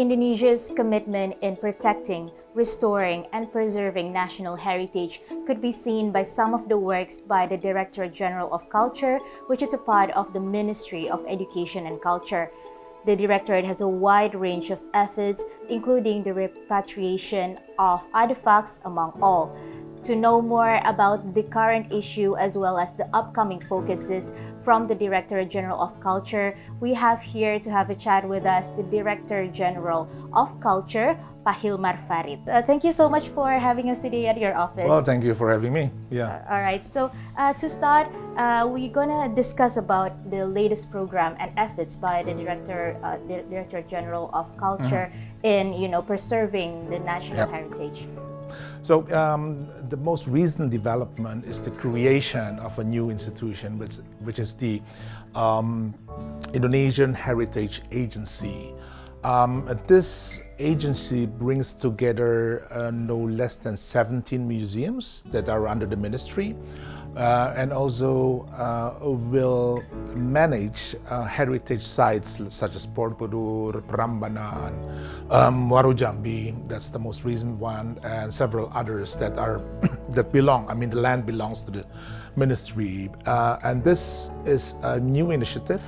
Indonesia's commitment in protecting, restoring, and preserving national heritage could be seen by some of the works by the Director General of Culture, which is a part of the Ministry of Education and Culture. The Directorate has a wide range of efforts, including the repatriation of artifacts, among all. To know more about the current issue as well as the upcoming focuses from the Director General of Culture, we have here to have a chat with us the Director General of Culture, Hilmar Farid. Thank you so much for having us today at your office. Well, thank you for having me. Yeah. All right. So to start, we're gonna discuss about the latest program and efforts by the Director General of Culture in preserving the national heritage. So the most recent development is the creation of a new institution, which is the Indonesian Heritage Agency. This agency brings together no less than 17 museums that are under the ministry, and also will manage heritage sites such as Borobudur, Prambanan, Muaro Jambi, that's the most recent one, and several others that are that belong. I mean, the land belongs to the ministry, and this is a new initiative,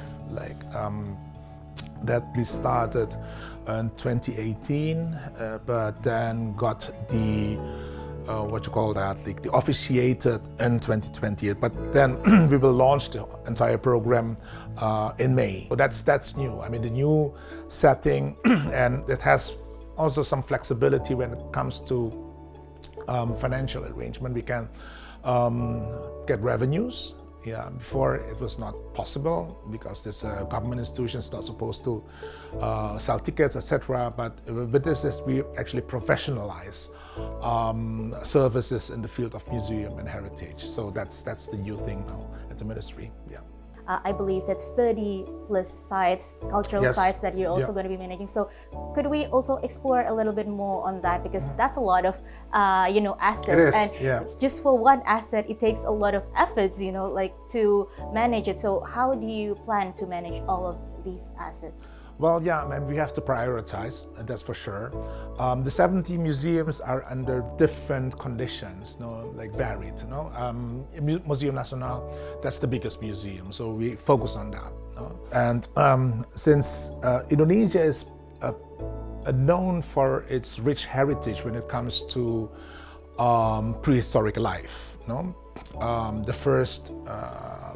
that we started in 2018, but then got the the officiated in 2020. But then we will launch the entire program in May. So that's new. I mean, the new setting, and it has also some flexibility when it comes to financial arrangement. We can get revenues. Yeah, before it was not possible because this government institution is not supposed to sell tickets, etc. But with this, we actually professionalize services in the field of museum and heritage. So that's the new thing now at the ministry. Yeah. I believe it's 30 plus sites, cultural sites that you're also going to be managing. So could we also explore a little bit more on that? Because that's a lot of, assets. And just for one asset, it takes a lot of efforts, to manage it. So how do you plan to manage all of these assets? Well, we have to prioritize, that's for sure. The 70 museums are under different conditions, varied. Museum Nasional, that's the biggest museum, so we focus on that. And since Indonesia is known for its rich heritage when it comes to prehistoric life, the first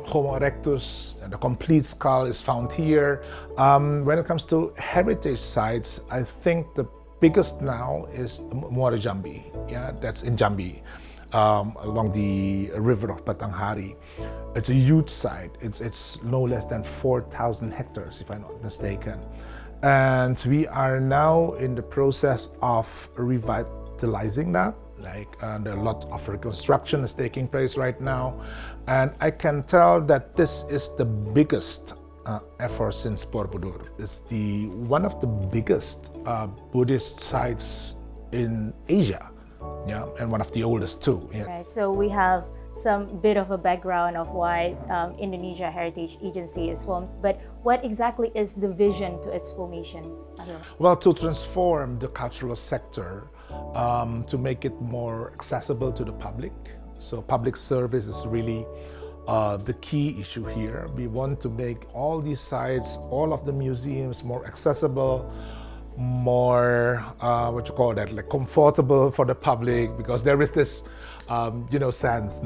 Homo erectus and the complete skull is found here. When it comes to heritage sites, I think the biggest now is Muaro Jambi. Yeah, that's in Jambi, along the river of Batanghari. It's a huge site. It's no less than 4,000 hectares, if I'm not mistaken. And we are now in the process of revitalizing that. There are a lot of reconstruction is taking place right now, and I can tell that this is the biggest effort since Borobudur. It's one of the biggest Buddhist sites in Asia, and one of the oldest too. Yeah. Right. So we have some bit of a background of why Indonesia Heritage Agency is formed, but what exactly is the vision to its formation? Well, to transform the cultural sector, to make it more accessible to the public. So public service is really the key issue here. We want to make all these sites, all of the museums more accessible, more, comfortable for the public, because there is this, sense,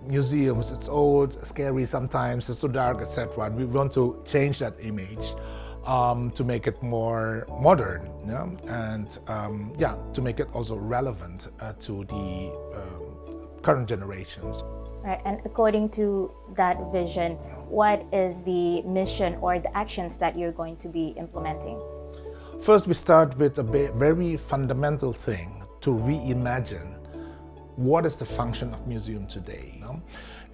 museums, it's old, scary sometimes, it's too dark, etc. And we want to change that image. To make it more modern, and to make it also relevant to the current generations. Right, and according to that vision, what is the mission or the actions that you're going to be implementing? First, we start with a very fundamental thing, to reimagine what is the function of museum today.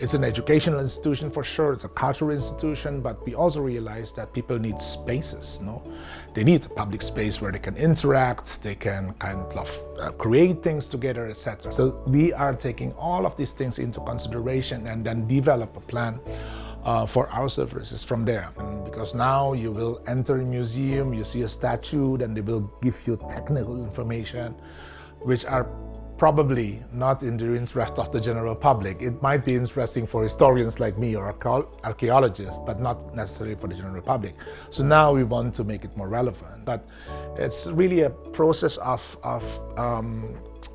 It's an educational institution for sure, it's a cultural institution, but we also realize that people need spaces. They need a public space where they can interact, they can create things together, etc. So we are taking all of these things into consideration and then develop a plan for our services from there. And because now you will enter a museum, you see a statue, then they will give you technical information, which are probably not in the interest of the general public. It might be interesting for historians like me or archaeologists, but not necessarily for the general public. So now we want to make it more relevant. But it's really a process of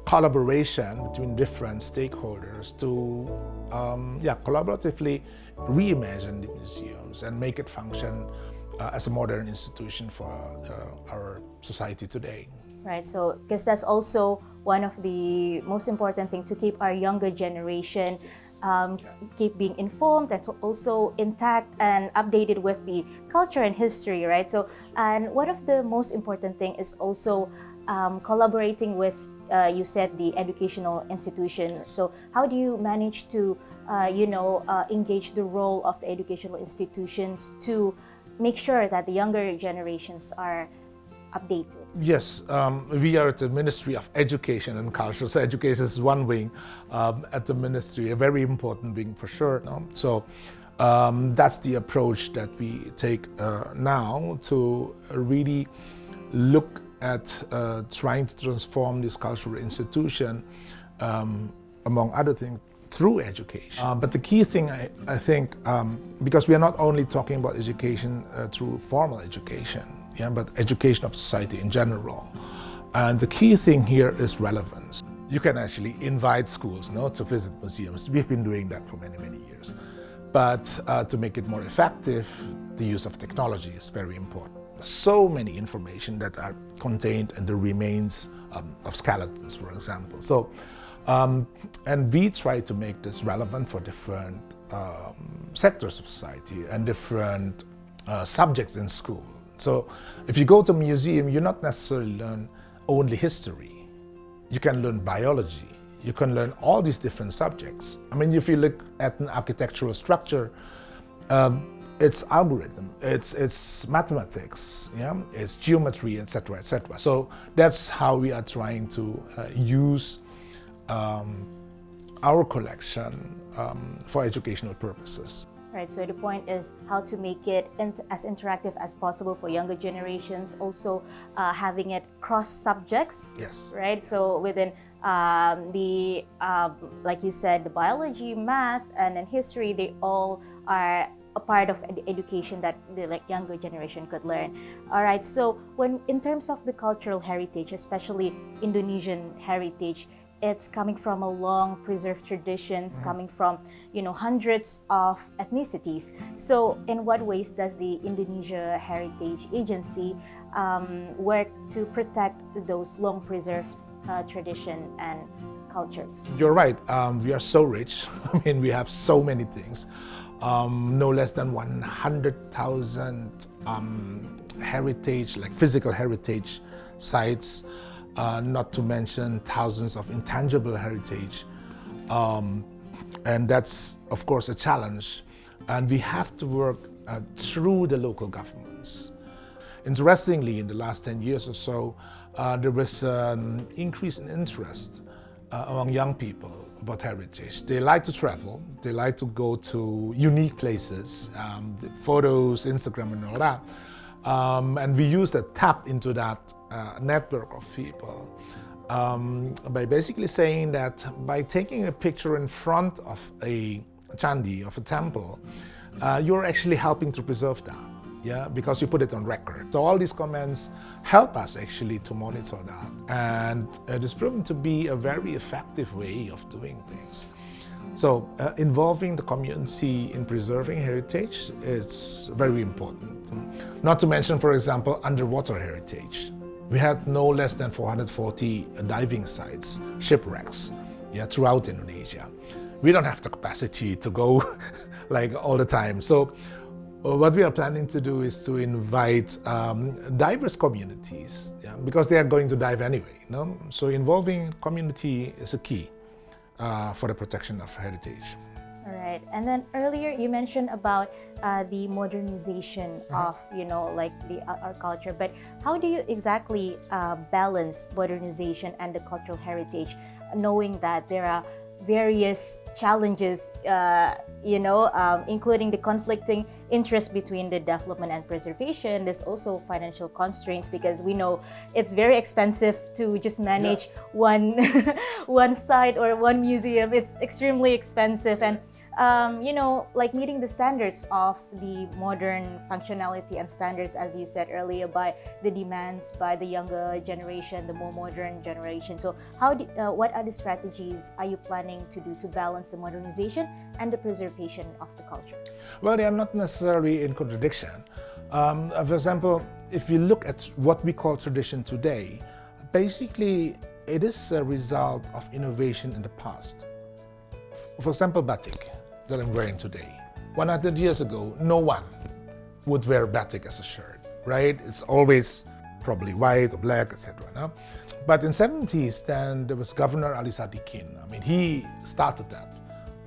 collaboration between different stakeholders to collaboratively reimagine the museums and make it function as a modern institution for our society today. Right, so because that's also one of the most important things to keep our younger generation keep being informed and to also intact and updated with the culture and history, right? So, and one of the most important thing is also collaborating with, you said, the educational institution. So how do you manage to, engage the role of the educational institutions to make sure that the younger generations are updated? Yes, we are at the Ministry of Education and Culture. So education is one wing at the ministry, a very important wing for sure. So that's the approach that we take now to really look at trying to transform this cultural institution, among other things, through education. But the key thing, I think, because we are not only talking about education through formal education, but education of society in general. And the key thing here is relevance. You can actually invite schools to visit museums. We've been doing that for many, many years. But to make it more effective, the use of technology is very important. So many information that are contained in the remains of skeletons, for example. So, and we try to make this relevant for different sectors of society and different subjects in school. So if you go to a museum, you not necessarily learn only history. You can learn biology. You can learn all these different subjects. I mean, if you look at an architectural structure, it's algorithm, it's mathematics, it's geometry, etc., etc. So that's how we are trying to use our collection for educational purposes. Right, so the point is how to make it as interactive as possible for younger generations, also having it cross subjects. Yes. Right, so within like you said, the biology, math, and then history, they all are a part of the education that the younger generation could learn. All right, so when in terms of the cultural heritage, especially Indonesian heritage, it's coming from a long preserved traditions, coming from hundreds of ethnicities. So in what ways does the Indonesia Heritage Agency work to protect those long preserved tradition and cultures? You're right, we are so rich. I mean, we have so many things. No less than 100,000 heritage, like physical heritage sites, not to mention thousands of intangible heritage. And that's, of course, a challenge. And we have to work through the local governments. Interestingly, in the last 10 years or so, there was an increase in interest among young people about heritage. They like to travel, they like to go to unique places, the photos, Instagram and all that. And we use that, tap into that network of people by basically saying that by taking a picture in front of a chandi, of a temple, you're actually helping to preserve that, because you put it on record. So all these comments help us actually to monitor that, and it is proven to be a very effective way of doing things. So involving the community in preserving heritage is very important. Not to mention, for example, underwater heritage. We had no less than 440 diving sites, shipwrecks, throughout Indonesia. We don't have the capacity to go like all the time. So what we are planning to do is to invite diverse communities, because they are going to dive anyway. So involving community is a key for the protection of heritage. All right, and then earlier you mentioned about the modernization of our culture, but how do you exactly balance modernization and the cultural heritage, knowing that there are various challenges, including the conflicting interest between the development and preservation. There's also financial constraints because we know it's very expensive to just manage one one site or one museum. It's extremely expensive, and like meeting the standards of the modern functionality and standards, as you said earlier, by the demands by the younger generation, the more modern generation. So what are the strategies are you planning to do to balance the modernization and the preservation of the culture? Well, they are not necessarily in contradiction. For example, if you look at what we call tradition today, basically it is a result of innovation in the past. For example, batik that I'm wearing today. 100 years ago, no one would wear batik as a shirt, right? It's always probably white or black, etc. No? But in 70s, then there was Governor Ali Sadikin. I mean, he started that.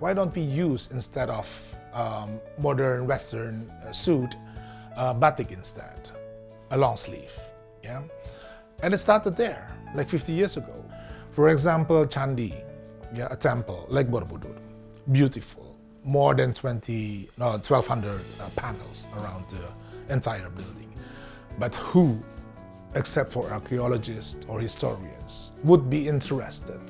Why don't we use, instead of modern Western suit, batik instead, a long sleeve, yeah? And it started there, like 50 years ago. For example, Candi, a temple like Borobudur, beautiful. More than 1,200 panels around the entire building. But who, except for archaeologists or historians, would be interested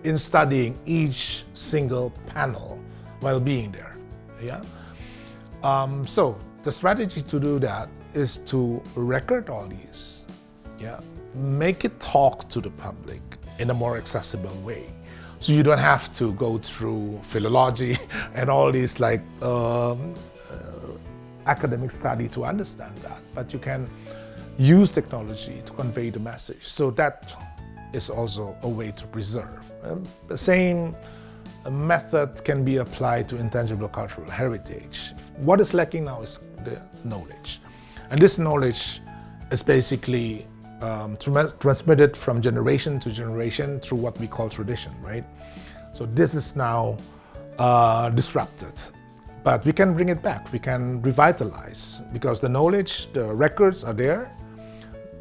in studying each single panel while being there? Yeah. So the strategy to do that is to record all these, make it talk to the public in a more accessible way. So you don't have to go through philology and all these academic study to understand that, but you can use technology to convey the message. So that is also a way to preserve. The same method can be applied to intangible cultural heritage. What is lacking now is the knowledge. And this knowledge is basically transmitted from generation to generation through what we call tradition, right? So this is now disrupted, but we can bring it back, we can revitalize, because the knowledge, the records are there.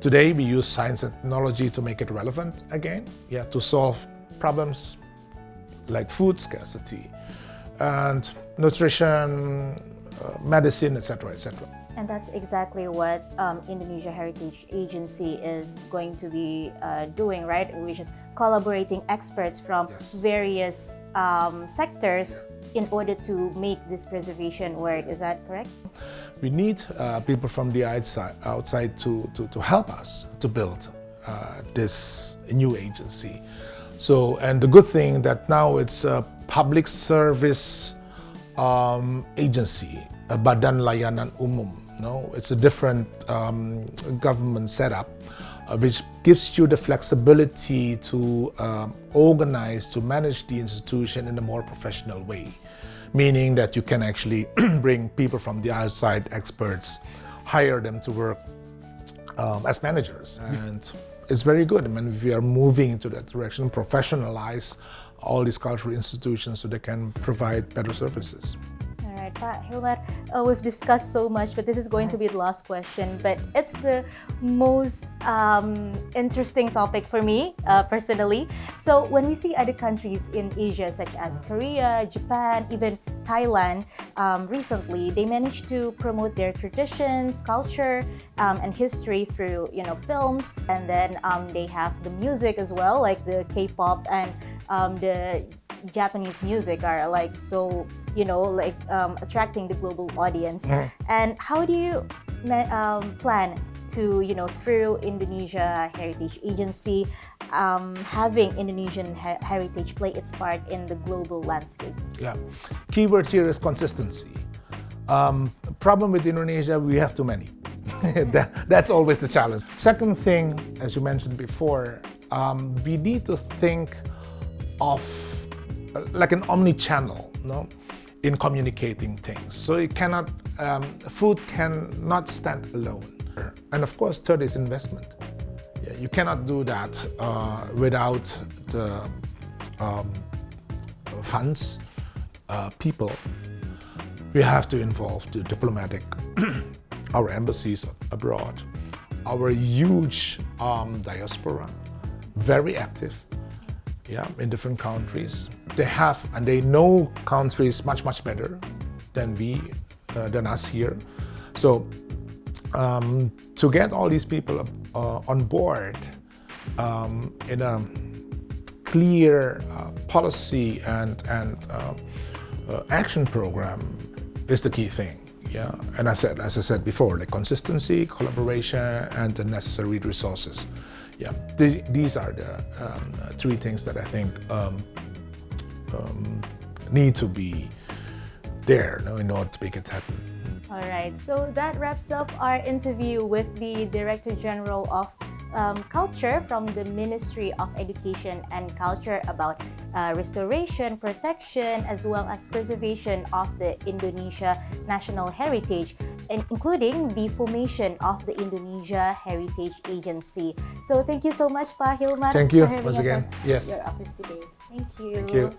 Today we use science and technology to make it relevant again, to solve problems like food scarcity and nutrition, medicine, etc., etc. And that's exactly what Indonesia Heritage Agency is going to be doing, right? Which is collaborating experts from various sectors in order to make this preservation work. Is that correct? We need people from the outside to help us to build this new agency. So, and the good thing that now it's a public service agency, a Badan Layanan Umum. No, it's a different government setup, which gives you the flexibility to organize, to manage the institution in a more professional way. Meaning that you can actually bring people from the outside, experts, hire them to work as managers. And it's very good. I mean, we are moving into that direction, professionalize all these cultural institutions so they can provide better services. Pak Hilmar, we've discussed so much, but this is going to be the last question. But it's the most interesting topic for me personally. So when we see other countries in Asia, such as Korea, Japan, even Thailand, recently they managed to promote their traditions, culture, and history through films, and then they have the music as well, like the K-pop and the Japanese music are like so attracting the global audience. And how do you plan to through Indonesia Heritage Agency having Indonesian heritage play its part in the global landscape? Keyword here is consistency. Problem with Indonesia, we have too many. That's always the challenge. Second thing, as you mentioned before, we need to think of like an omni-channel, in communicating things. So it cannot, food cannot stand alone. And of course, third is investment. You cannot do that without the funds, people. We have to involve the diplomatic, our embassies abroad, our huge diaspora, very active. yeah, in different countries. They have and they know countries much better than than us here. So to get all these people on board in a clear policy and action program is the key thing. Yeah, and as I said before, like consistency, collaboration, and the necessary resources. Yeah, these are the three things that I think need to be there, you know, in order to make it happen. All right, so that wraps up our interview with the Director General of Culture from the Ministry of Education and Culture about restoration, protection, as well as preservation of the Indonesia national heritage, and including the formation of the Indonesia Heritage Agency. So thank you so much, Pa Hilmar, Thank you for having once us again. on Yes. your office today. Thank you. Thank you.